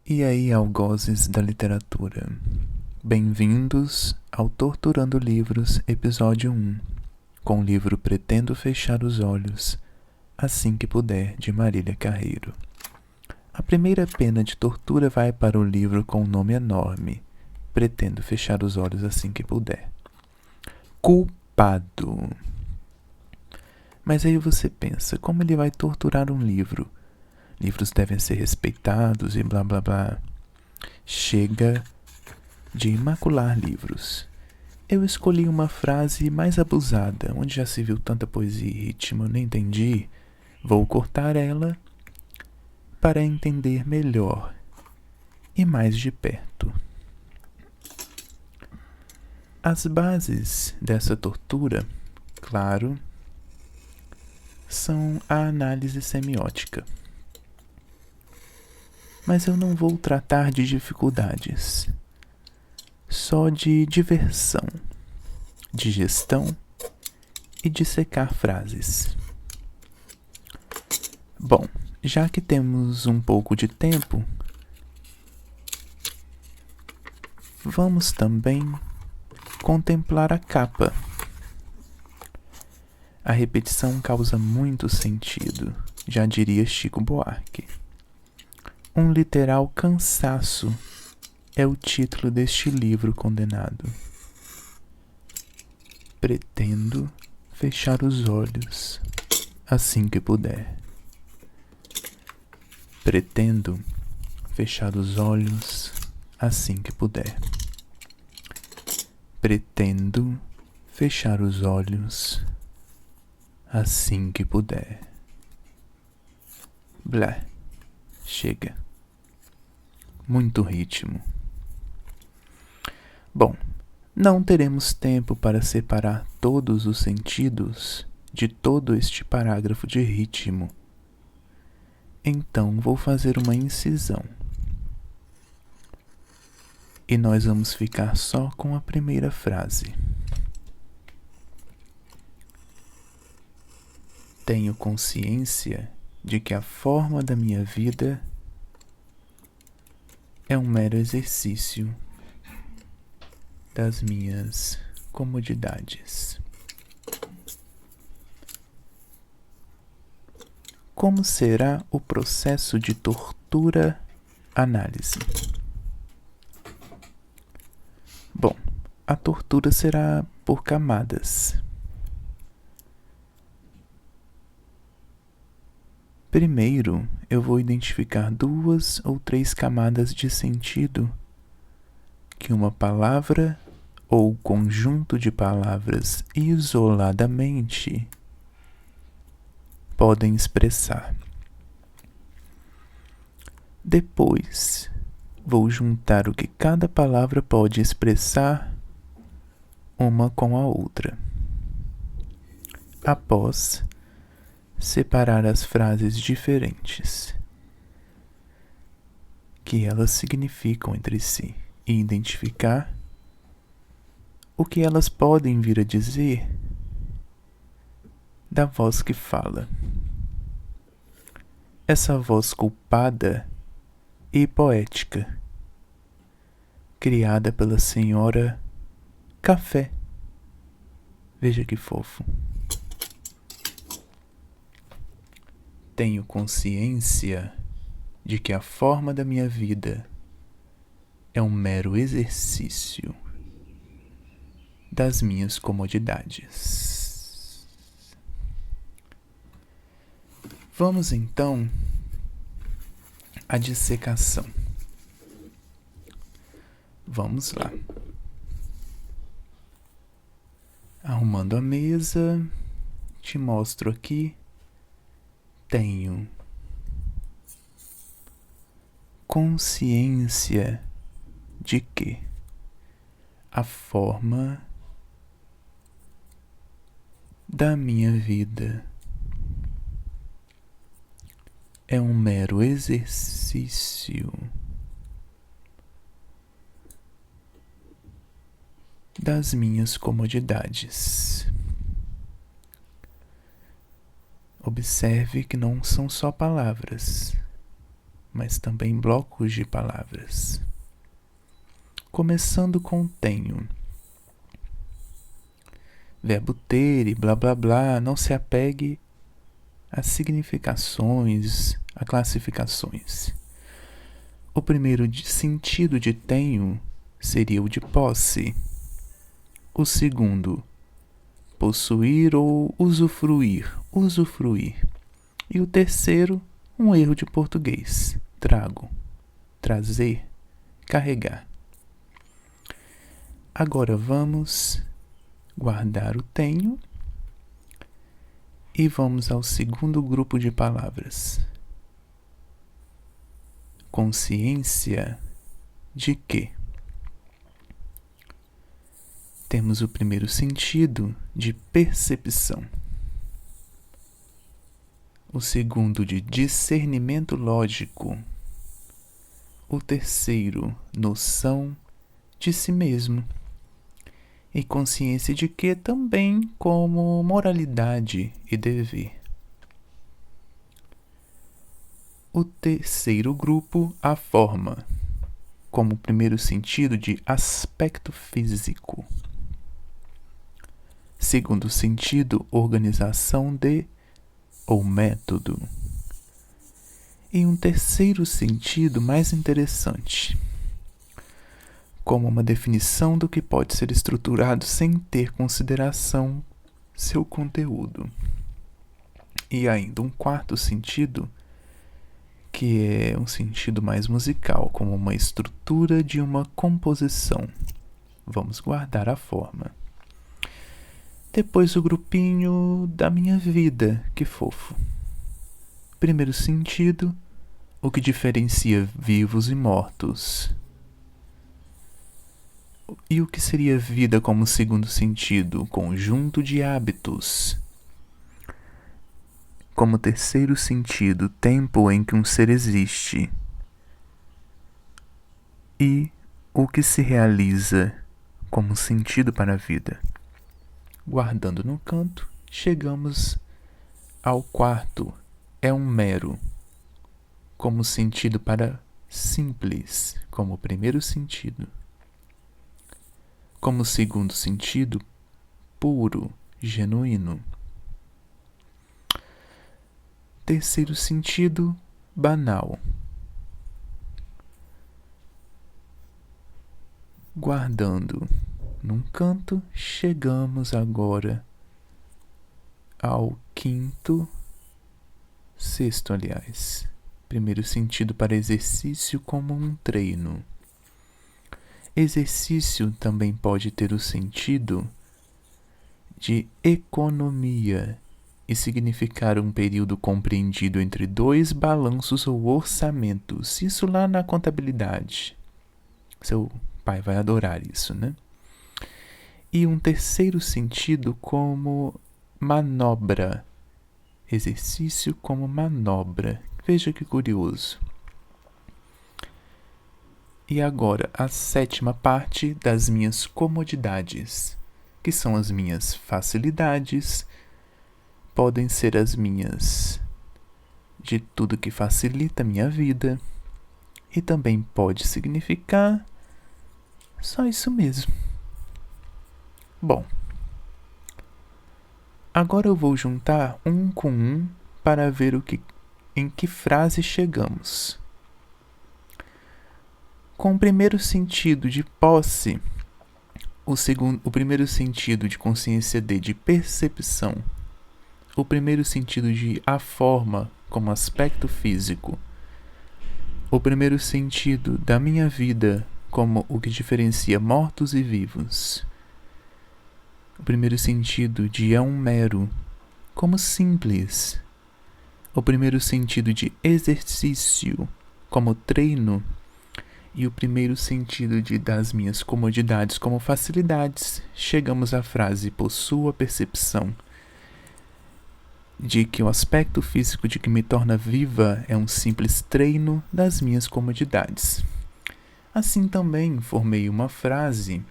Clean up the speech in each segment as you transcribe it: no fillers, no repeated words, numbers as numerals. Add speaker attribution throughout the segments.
Speaker 1: E aí, algozes da literatura, bem-vindos ao Torturando Livros, episódio 1, com o livro Pretendo Fechar os Olhos, Assim que Puder, de Marília Carreiro. A primeira pena de tortura vai para o livro com um nome enorme, Pretendo Fechar os Olhos Assim que Puder. Culpado. Mas aí você pensa, como ele vai torturar um livro? Livros devem ser respeitados e blá blá blá. Chega de imacular livros. Eu escolhi uma frase mais abusada, onde já se viu tanta poesia e ritmo, eu nem entendi. Vou cortar ela para entender melhor e mais de perto. As bases dessa tortura, claro, são a análise semiótica. Mas eu não vou tratar de dificuldades, só de diversão, de gestão e de secar frases. Bom, já que temos um pouco de tempo, vamos também contemplar a capa. A repetição causa muito sentido, já diria Chico Buarque. Um literal cansaço é o título deste livro condenado. Pretendo fechar os olhos assim que puder. Pretendo fechar os olhos assim que puder. Pretendo fechar os olhos assim que puder. Blá, chega. Muito ritmo. Bom, não teremos tempo para separar todos os sentidos de todo este parágrafo de ritmo. Então vou fazer uma incisão. E nós vamos ficar só com a primeira frase. Tenho consciência de que a forma da minha vida é um mero exercício das minhas comodidades. Como será o processo de tortura-análise? Bom, a tortura será por camadas. Primeiro, eu vou identificar 2 ou 3 camadas de sentido que uma palavra ou conjunto de palavras isoladamente podem expressar. Depois, vou juntar o que cada palavra pode expressar uma com a outra. Após, separar as frases diferentes que elas significam entre si e identificar o que elas podem vir a dizer da voz que fala. Essa voz culpada e poética, criada pela senhora Café. Veja que fofo. Tenho consciência de que a forma da minha vida é um mero exercício das minhas comodidades. Vamos então à dissecação. Vamos lá. Arrumando a mesa, te mostro aqui. Tenho consciência de que a forma da minha vida é um mero exercício das minhas comodidades. Observe que não são só palavras, mas também blocos de palavras. Começando com tenho. Verbo ter e blá blá blá, não se apegue a significações, a classificações. O primeiro sentido de tenho seria o de posse. O segundo, possuir ou usufruir, usufruir. E o terceiro, um erro de português, trago, trazer, carregar. Agora vamos guardar o tenho e vamos ao segundo grupo de palavras. Consciência de quê? Temos o primeiro sentido de percepção. O segundo de discernimento lógico. O terceiro, noção de si mesmo. E consciência de que também como moralidade e dever. O terceiro grupo, a forma, como primeiro sentido de aspecto físico. Segundo sentido, organização de ou método. E um terceiro sentido mais interessante, como uma definição do que pode ser estruturado sem ter consideração seu conteúdo. E ainda um quarto sentido, que é um sentido mais musical, como uma estrutura de uma composição. Vamos guardar a forma. Depois o grupinho da minha vida, que fofo. Primeiro sentido, o que diferencia vivos e mortos. E o que seria vida como segundo sentido? Conjunto de hábitos. Como terceiro sentido, tempo em que um ser existe. E o que se realiza como sentido para a vida. Guardando no canto, chegamos ao quarto. É um mero. Como sentido para simples, como primeiro sentido. Como segundo sentido, puro, genuíno. Terceiro sentido, banal. Guardando num canto, chegamos agora ao sexto, aliás. Primeiro sentido para exercício como um treino. Exercício também pode ter o sentido de economia e significar um período compreendido entre dois balanços ou orçamentos. Isso lá na contabilidade. Seu pai vai adorar isso, né? E um terceiro sentido como manobra. Exercício como manobra. Veja que curioso. E agora, a sétima parte das minhas comodidades, que são as minhas facilidades, podem ser as minhas de tudo que facilita a minha vida, e também pode significar só isso mesmo. Bom, agora eu vou juntar um com um para ver em que frase chegamos. Com o primeiro sentido de posse, o primeiro sentido de consciência de percepção, o primeiro sentido de a forma como aspecto físico, o primeiro sentido da minha vida como o que diferencia mortos e vivos, o primeiro sentido de é um mero como simples, o primeiro sentido de exercício como treino, e o primeiro sentido de das minhas comodidades como facilidades, chegamos à frase possuo a percepção de que o aspecto físico de que me torna viva é um simples treino das minhas comodidades. Assim também formei uma frase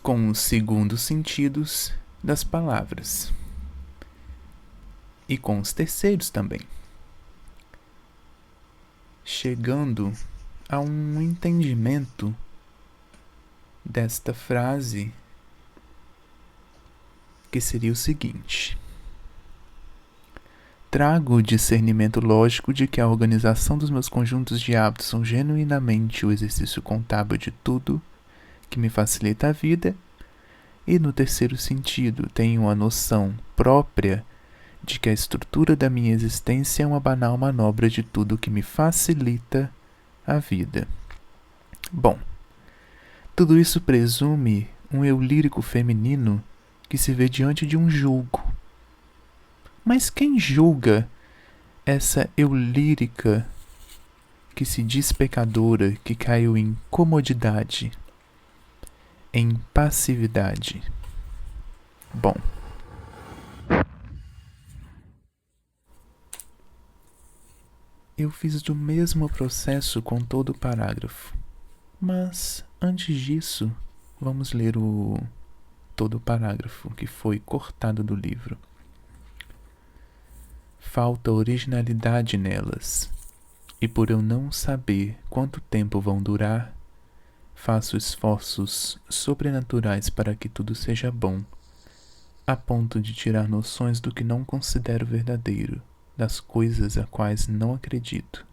Speaker 1: com os segundos sentidos das palavras e com os terceiros também. chegando a um entendimento desta frase, que seria o seguinte: trago o discernimento lógico de que a organização dos meus conjuntos de hábitos são genuinamente o exercício contábil de tudo que me facilita a vida, e no terceiro sentido, tenho a noção própria de que a estrutura da minha existência é uma banal manobra de tudo que me facilita a vida. Bom, tudo isso presume um eu lírico feminino que se vê diante de um julgo. Mas quem julga essa eu lírica que se diz pecadora, que caiu em comodidade, em passividade? Bom, eu fiz do mesmo processo com todo o parágrafo. Mas, antes disso, vamos ler todo o parágrafo que foi cortado do livro. Falta originalidade nelas, e por eu não saber quanto tempo vão durar, faço esforços sobrenaturais para que tudo seja bom, a ponto de tirar noções do que não considero verdadeiro, das coisas a quais não acredito.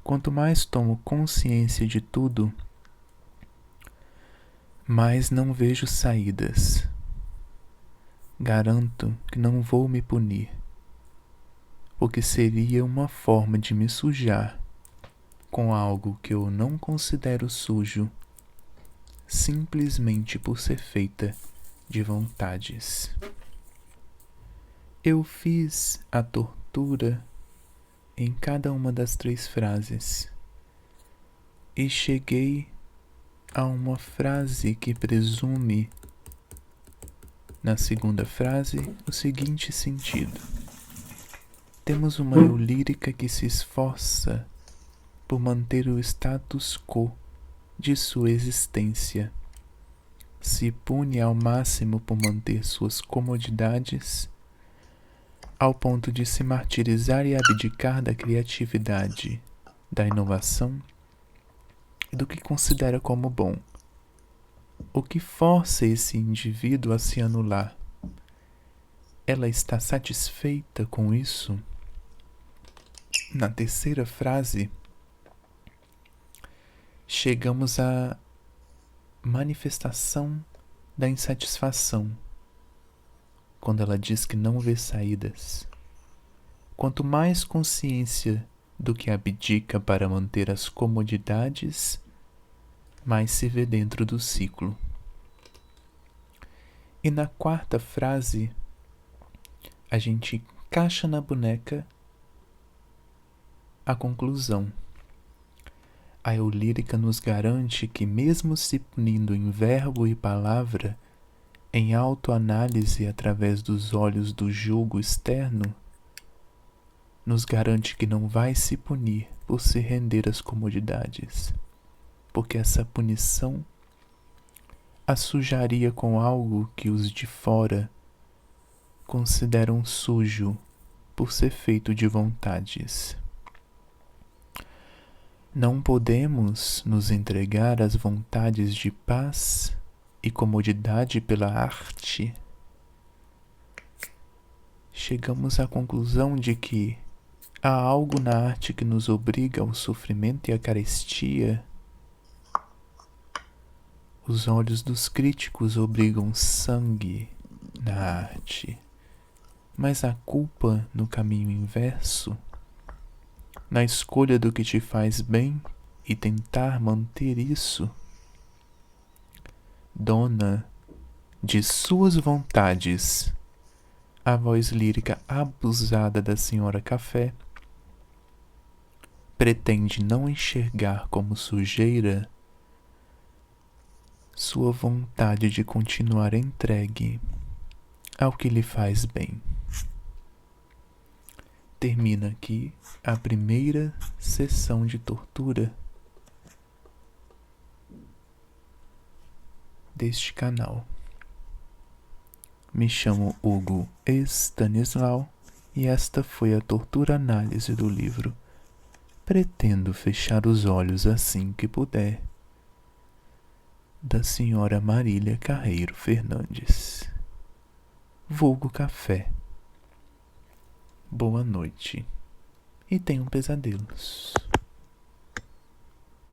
Speaker 1: Quanto mais tomo consciência de tudo, mais não vejo saídas. Garanto que não vou me punir, porque seria uma forma de me sujar com algo que eu não considero sujo, simplesmente por ser feita de vontades. Eu fiz a tortura em cada uma das 3 frases e cheguei a uma frase que presume, na segunda frase, o seguinte sentido: temos uma eu lírica que se esforça por manter o status quo de sua existência, se pune ao máximo por manter suas comodidades, ao ponto de se martirizar e abdicar da criatividade, da inovação e do que considera como bom, o que força esse indivíduo a se anular. Ela está satisfeita com isso? Na terceira frase, chegamos à manifestação da insatisfação, quando ela diz que não vê saídas. Quanto mais consciência do que abdica para manter as comodidades, mais se vê dentro do ciclo. E na quarta frase, a gente encaixa na boneca a conclusão. A eu lírica nos garante que, mesmo se punindo em verbo e palavra, em autoanálise através dos olhos do julgo externo, nos garante que não vai se punir por se render às comodidades, porque essa punição a sujaria com algo que os de fora consideram sujo por ser feito de vontades. Não podemos nos entregar às vontades de paz e comodidade pela arte. Chegamos à conclusão de que há algo na arte que nos obriga ao sofrimento e à carestia. Os olhos dos críticos obrigam sangue na arte, mas a culpa no caminho inverso, na escolha do que te faz bem e tentar manter isso, dona de suas vontades, a voz lírica abusada da Senhora Café pretende não enxergar como sujeira sua vontade de continuar entregue ao que lhe faz bem. Termina aqui a primeira sessão de tortura deste canal. Me chamo Hugo Stanislau e esta foi a tortura análise do livro Pretendo fechar os olhos assim que puder. Da senhora Marília Carreiro Fernandes. Vulgo Café. Boa noite e tenham pesadelos.